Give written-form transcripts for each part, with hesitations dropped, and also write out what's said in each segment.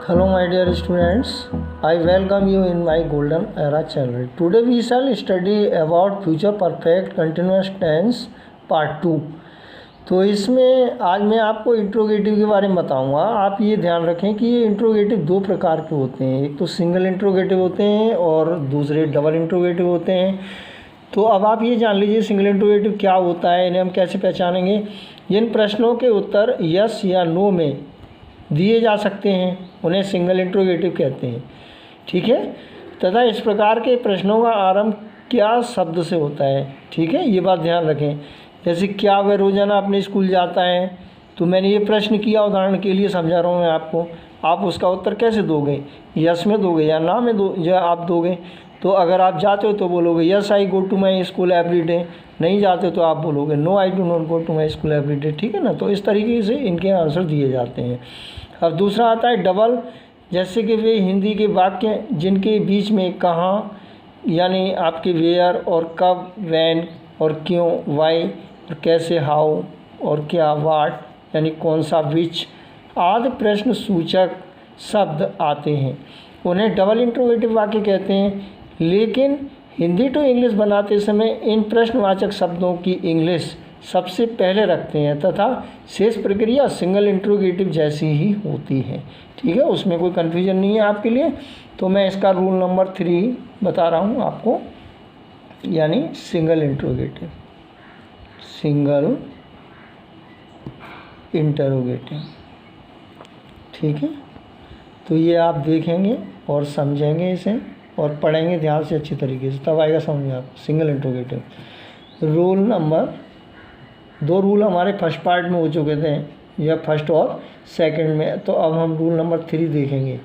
Hello my dear students, I welcome you in my Golden Era channel. Today we shall study about future perfect continuous tense part 2। तो इसमें आज मैं आपको interrogative के बारे में बताऊंगा। आप ये ध्यान रखें कि ये इंट्रोगेटिव दो प्रकार के होते हैं, एक तो सिंगल इंट्रोगेटिव होते हैं और दूसरे डबल इंट्रोगेटिव होते हैं। तो अब आप ये जान लीजिए सिंगल इंट्रोगेटिव क्या होता है, इन्हें हम कैसे पहचानेंगे। इन प्रश्नों के उत्तर यस या नो में दिए जा सकते हैं, उन्हें सिंगल इंट्रोगेटिव कहते हैं, ठीक है। तथा इस प्रकार के प्रश्नों का आरंभ क्या शब्द से होता है, ठीक है, ये बात ध्यान रखें। जैसे क्या वह रोज़ाना अपने स्कूल जाता है, तो मैंने ये प्रश्न किया, उदाहरण के लिए समझा रहा हूँ मैं आपको। आप उसका उत्तर कैसे दोगे, यस में दोगे या ना में आप दोगे। तो अगर आप जाते हो तो बोलोगे yes I go to my school every day, नहीं जाते तो आप बोलोगे no I do not go to my school every day, ठीक है ना। तो इस तरीके से इनके आंसर दिए जाते हैं। अब दूसरा आता है डबल, जैसे कि वे हिंदी के वाक्य जिनके बीच में कहाँ यानी आपके वेयर और कब, वैन और क्यों, वाई और कैसे, हाउ और क्या, वाट यानी कौन सा, विच आदि प्रश्न सूचक शब्द आते हैं, उन्हें डबल इंट्रोगेटिव वाक्य कहते हैं। लेकिन हिंदी टू इंग्लिश बनाते समय इन प्रश्नवाचक शब्दों की इंग्लिश सबसे पहले रखते हैं तथा शेष प्रक्रिया सिंगल इंट्रोगेटिव जैसी ही होती है, ठीक है, उसमें कोई कन्फ्यूजन नहीं है आपके लिए। तो मैं इसका रूल नंबर 3 बता रहा हूँ आपको, यानी सिंगल इंट्रोगेटिव, सिंगल इंटरोगेटिव, ठीक है। तो ये आप देखेंगे और समझेंगे इसे और पढ़ेंगे ध्यान से अच्छी तरीके से, तब आएगा समझ में आपको single interrogative. Rule number 2 rule हमारे फर्स्ट पार्ट में हो चुके थे, या फर्स्ट और सेकंड में। तो अब हम रूल नंबर 3 देखेंगे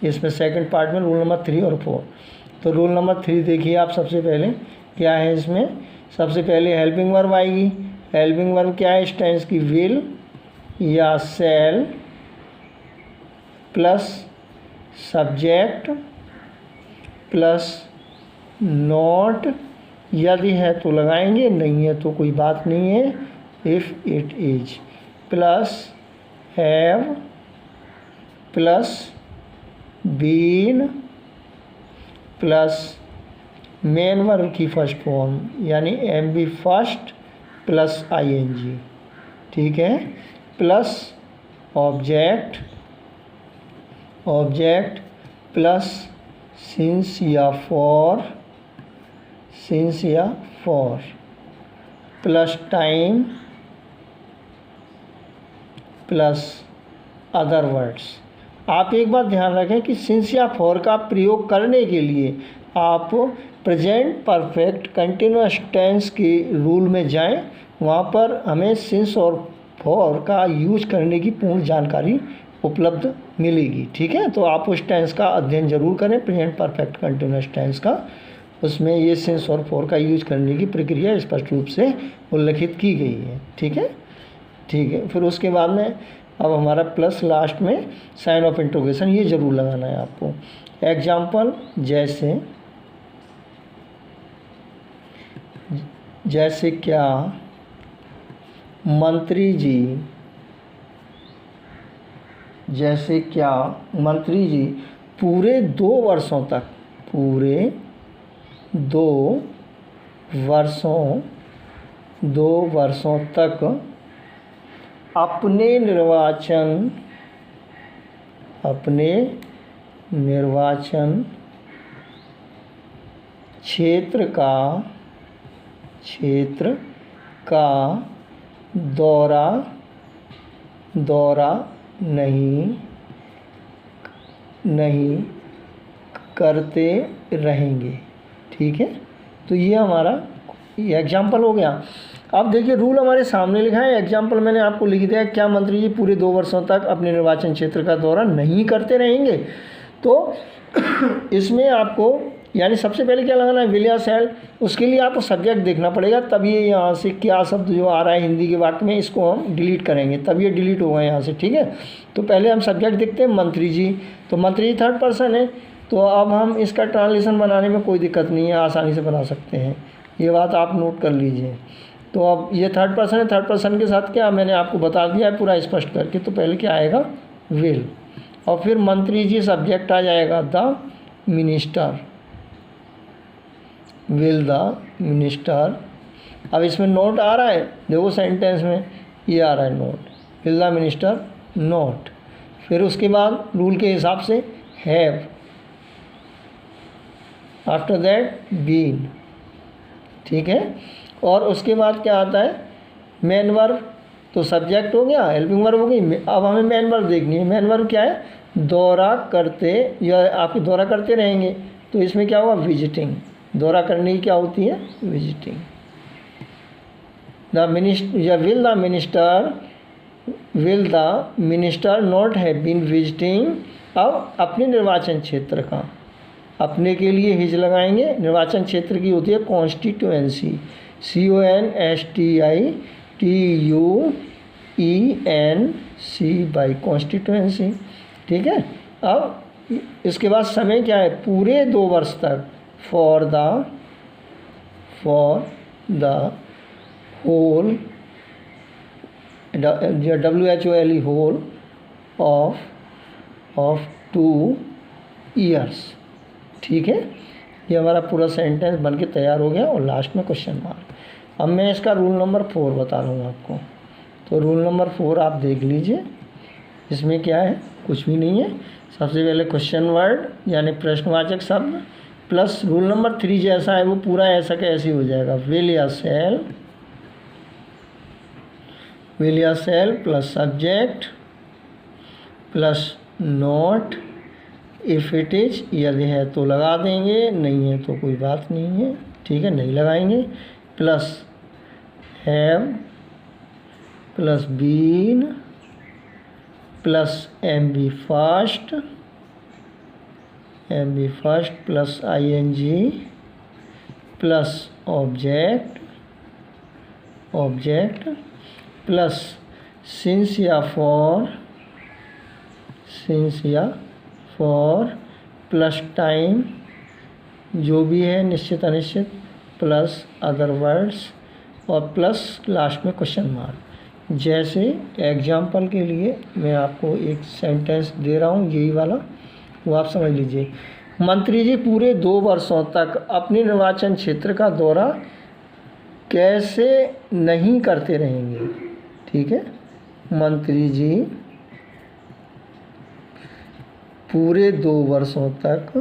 इसमें, सेकंड पार्ट में रूल नंबर 3 और 4। तो रूल नंबर 3 देखिए आप, सबसे पहले क्या है इसमें, सबसे पहले हेल्पिंग वर्ब आएगी। हेल्पिंग वर्ब क्या है, इस टेंस की विल या शैल प्लस सब्जेक्ट प्लस नॉट, यदि है तो लगाएंगे, नहीं है तो कोई बात नहीं है, if it is, plus have plus been plus main verb की फर्स्ट फॉर्म यानी M B first plus ING, ठीक है, प्लस ऑब्जेक्ट प्लस सिंस या for plus time plus other words. आप एक बात ध्यान रखें कि सिंस या फॉर का प्रयोग करने के लिए आप प्रेजेंट परफेक्ट कंटिन्यूअस टेंस के रूल में जाएं, वहाँ पर हमें सिंस और फॉर का यूज करने की पूर्ण जानकारी उपलब्ध मिलेगी, ठीक है। तो आप उस टेंस का अध्ययन जरूर करें, प्रेजेंट परफेक्ट कंटिन्यूअस टेंस का, उसमें ये सिंस और फॉर का यूज करने की प्रक्रिया स्पष्ट रूप से उल्लिखित की गई है, ठीक है, ठीक है। फिर उसके बाद में अब हमारा प्लस लास्ट में साइन ऑफ इंट्रोगेशन, ये ज़रूर लगाना है आपको। एग्जाम्पल जैसे क्या मंत्री जी, जैसे क्या मंत्री जी पूरे 2 वर्षों तक अपने निर्वाचन क्षेत्र का दौरा नहीं करते रहेंगे, ठीक है। तो ये हमारा एग्जाम्पल हो गया। अब देखिए रूल हमारे सामने लिखा है, एग्जाम्पल मैंने आपको लिख दिया, क्या मंत्री जी पूरे 2 वर्षों तक अपने निर्वाचन क्षेत्र का दौरा नहीं करते रहेंगे। तो इसमें आपको यानी सबसे पहले क्या लगाना है, विल या शैल, उसके लिए आपको सब्जेक्ट देखना पड़ेगा, तब ये यहाँ से क्या शब्द जो आ रहा है हिंदी के वाक्य में इसको हम डिलीट करेंगे, तब ये डिलीट होगा यहाँ से, ठीक है। तो पहले हम सब्जेक्ट देखते हैं मंत्री जी, तो मंत्री जी 3rd पर्सन है, तो अब हम इसका ट्रांसलेशन बनाने में कोई दिक्कत नहीं है, आसानी से बना सकते हैं, ये बात आप नोट कर लीजिए। तो अब ये 3rd पर्सन है, 3rd पर्सन के साथ क्या मैंने आपको बता दिया है पूरा स्पष्ट करके। तो पहले क्या आएगा, विल, और फिर मंत्री जी सब्जेक्ट आ जाएगा the minister, will the minister. अब इसमें नोट आ रहा है, देखो सेंटेंस में ये आ रहा है note, will the minister note. फिर उसके बाद रूल के हिसाब से हैव, आफ्टर दैट बीन, ठीक है। और उसके बाद क्या आता है, मेन वर्ब, तो सब्जेक्ट हो गया, हेल्पिंग वर्ब हो गई। अब हमें मेन वर्ब देखनी है। मेन वर्ब क्या है, दौरा करते, या आपके दौरा करते रहेंगे, तो इसमें क्या होगा, विजिटिंग। दौरा करने की क्या होती है, विजिटिंग। द मिनिस्टर या will the minister not have been visiting. अब अपने निर्वाचन क्षेत्र का, अपने के लिए हिज लगाएंगे। निर्वाचन क्षेत्र की होती है कॉन्स्टिट्यूएंसी, CONSTITUENC, कॉन्स्टिट्यूएंसी, ठीक है। अब इसके बाद समय क्या है, पूरे 2 वर्ष तक, for the whole, WHOLE, whole of 2 years, ठीक है। ये हमारा पूरा सेंटेंस बन के तैयार हो गया और लास्ट में क्वेश्चन मार्क। अब मैं इसका रूल नंबर 4 बता रहा हूँ आपको। तो रूल नंबर 4 आप देख लीजिए, इसमें क्या है, कुछ भी नहीं है। सबसे पहले क्वेश्चन वर्ड यानी प्रश्नवाचक शब्द, प्लस रूल नंबर 3 जैसा है वो पूरा ऐसा का ऐसे ही हो जाएगा, विल या shall plus subject plus not, if it is, यदि है तो लगा देंगे, नहीं है तो कोई बात नहीं है, ठीक है, नहीं लगाएंगे। Plus have plus been plus MB first plus ING plus object plus since या फॉर प्लस टाइम, जो भी है निश्चित अनिश्चित, प्लस अदर वर्ड्स और प्लस लास्ट में क्वेश्चन मार्क। जैसे एग्जाम्पल के लिए मैं आपको एक सेंटेंस दे रहा हूँ, यही वाला, वो आप समझ लीजिए। मंत्री जी पूरे 2 वर्षों तक अपने निर्वाचन क्षेत्र का दौरा कैसे नहीं करते रहेंगे, ठीक है। मंत्री जी पूरे 2 वर्षों तक,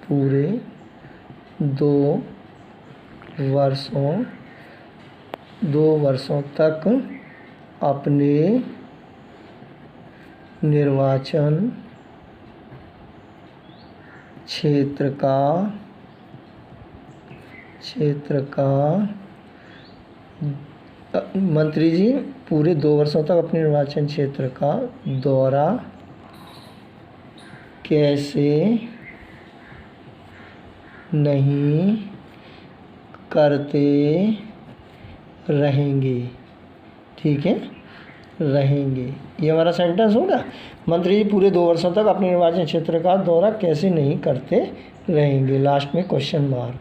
पूरे 2 वर्षों तक अपने निर्वाचन क्षेत्र का मंत्री जी पूरे 2 वर्षों तक अपने निर्वाचन क्षेत्र का दौरा कैसे नहीं करते रहेंगे, ठीक है, रहेंगे। ये हमारा सेंटेंस होगा। मंत्री जी पूरे 2 वर्षों तक अपने निर्वाचन क्षेत्र का दौरा कैसे नहीं करते रहेंगे, लास्ट में क्वेश्चन मार्क,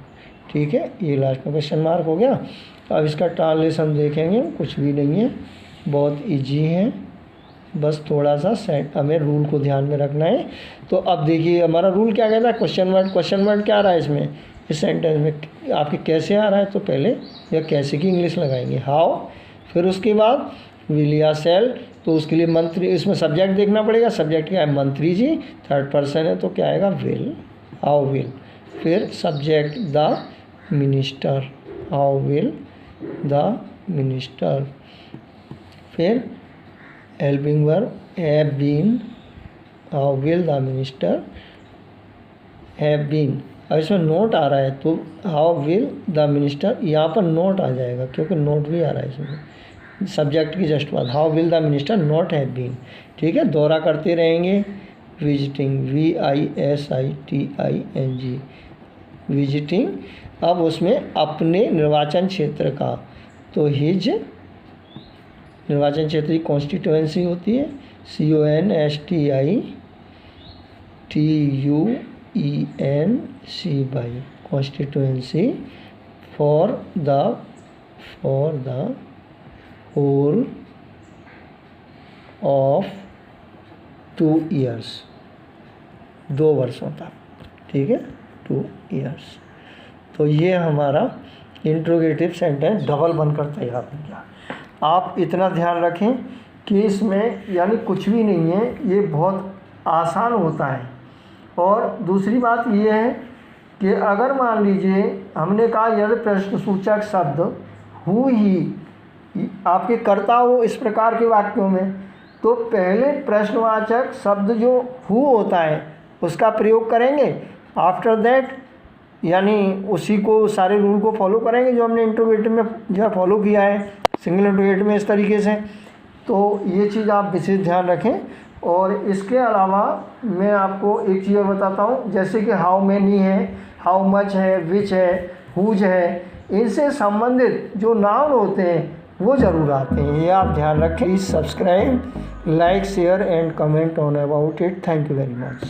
ठीक है। ये लास्ट में क्वेश्चन मार्क हो गया। अब इसका ट्रांसलेशन देखेंगे, कुछ भी नहीं है, बहुत इजी है, बस थोड़ा सा हमें रूल को ध्यान में रखना है। तो अब देखिए हमारा रूल क्या कहता है, क्वेश्चन वर्ड क्या आ रहा है इसमें, इस सेंटेंस में आपके कैसे आ रहा है, तो पहले या कैसे की इंग्लिश लगाएंगे, हाउ। फिर उसके बाद विल या सेल, तो उसके लिए मंत्री, इसमें सब्जेक्ट देखना पड़ेगा, सब्जेक्ट क्या है, मंत्री जी, 3rd पर्सन है तो क्या आएगा, विल, हाउ विल। फिर subject the minister, how will the minister. फिर helping verb have been, how will the minister have been. अब इसमें नोट आ रहा है तो हाउ विल द मिनिस्टर, यहाँ पर नोट आ जाएगा क्योंकि नोट भी आ रहा है इसमें, सब्जेक्ट की जस्ट बाद, how will the minister not have been, ठीक है। दौरा करते रहेंगे, विजिटिंग, VISITING, विजिटिंग। अब उसमें अपने निर्वाचन क्षेत्र का, तो हिज निर्वाचन क्षेत्र की कॉन्स्टिट्यूएंसी होती है, CONSTITUENC, constituency for the whole of 2 years, 2 वर्षों तक, ठीक है, 2 ईयर्स। तो ये हमारा इंट्रोगेटिव सेंटेंस डबल बनकर तैयार हो गया। आप इतना ध्यान रखें कि इसमें यानी कुछ भी नहीं है, ये बहुत आसान होता है। और दूसरी बात ये है कि अगर मान लीजिए हमने कहा यदि प्रश्नसूचक शब्द हु ही आपके कर्ता हो इस प्रकार के वाक्यों में, तो पहले प्रश्नवाचक शब्द जो हु होता है उसका प्रयोग करेंगे। आफ्टर दैट यानी उसी को सारे रूल को फॉलो करेंगे जो हमने इंट्रोगेटिव में जो है फॉलो किया है सिंगल इंट्रोगेटिव में इस तरीके से। तो ये चीज़ आप विशेष ध्यान रखें। और इसके अलावा मैं आपको एक चीज़ और बताता हूँ, जैसे कि हाउ मैनी है, हाउ मच है, विच है, हुज है, इनसे संबंधित जो नाउन होते हैं वो ज़रूर आते हैं, ये आप ध्यान रखें। Please subscribe, like, share and comment on about it. Thank you very much.